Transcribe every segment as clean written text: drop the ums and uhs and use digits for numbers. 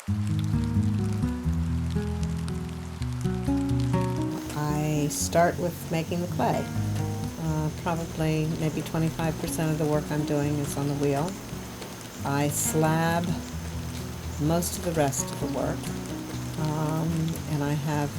I start with making the clay. Probably maybe 25% of the work I'm doing is on the wheel. I slab most of the rest of the work, and I have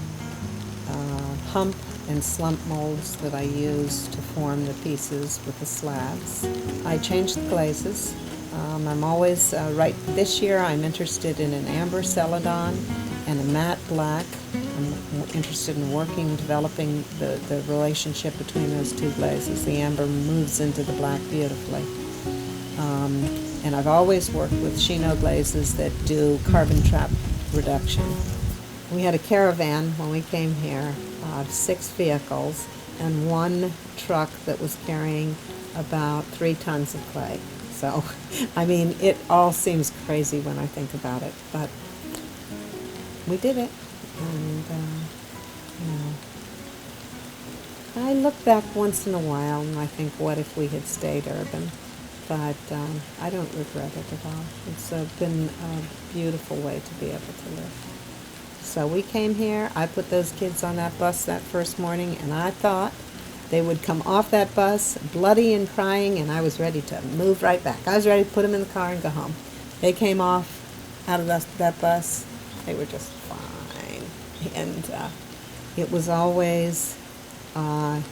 hump and slump molds that I use to form the pieces with the slabs. I change the glazes. I'm always, right this year I'm interested in an amber celadon and a matte black. I'm interested in developing the relationship between those two glazes. The amber moves into the black beautifully. And I've always worked with chino glazes that do carbon trap reduction. We had a caravan when we came here, 6 vehicles, and one truck that was carrying about 3 tons of clay. So, I mean, it all seems crazy when I think about it, but we did it. And, I look back once in a while and I think, what if we had stayed urban? But I don't regret it at all. It's been a beautiful way to be able to live. So we came here, I put those kids on that bus that first morning, and I thought they would come off that bus bloody and crying, and I was ready to move right back. I was ready to put them in the car and go home. They came off out of that bus, they were just fine. And it was always a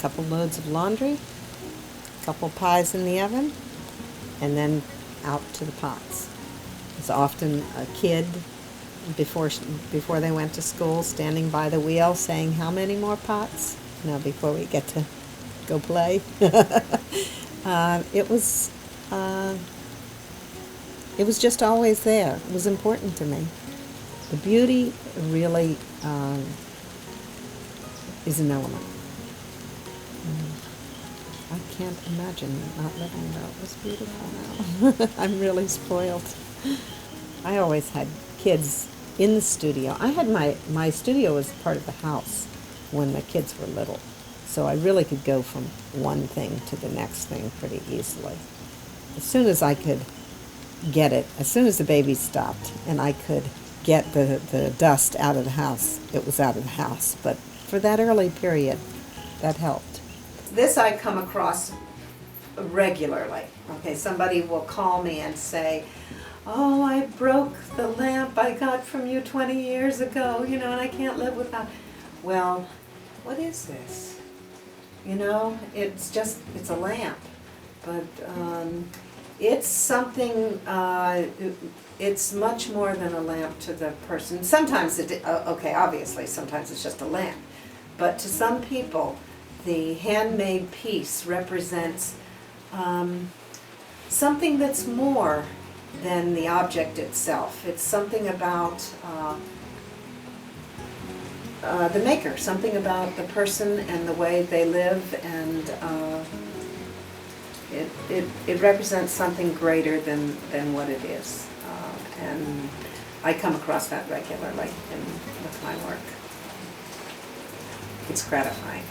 couple loads of laundry, a couple pies in the oven, and then out to the pots. It's often a kid before they went to school standing by the wheel saying, "How many more pots?" Before we get to go play. It was just always there. It was important to me. The beauty really is an element. I can't imagine not living there. It was beautiful now. I'm really spoiled. I always had kids in the studio. I had my studio was part of the house when the kids were little. So I really could go from one thing to the next thing pretty easily. As soon as I could get it, as soon as the baby stopped and I could get the dust out of the house, it was out of the house. But for that early period, that helped. This I come across regularly. Okay, somebody will call me and say, "Oh, I broke the lamp I got from you 20 years ago, and I can't live without." Well, what is this? It's a lamp, but it's something, it's much more than a lamp to the person. Sometimes obviously, sometimes it's just a lamp. But to some people, the handmade piece represents something that's more than the object itself. It's something about the maker, something about the person and the way they live, and it represents something greater than what it is. And I come across that regularly with my work. It's gratifying.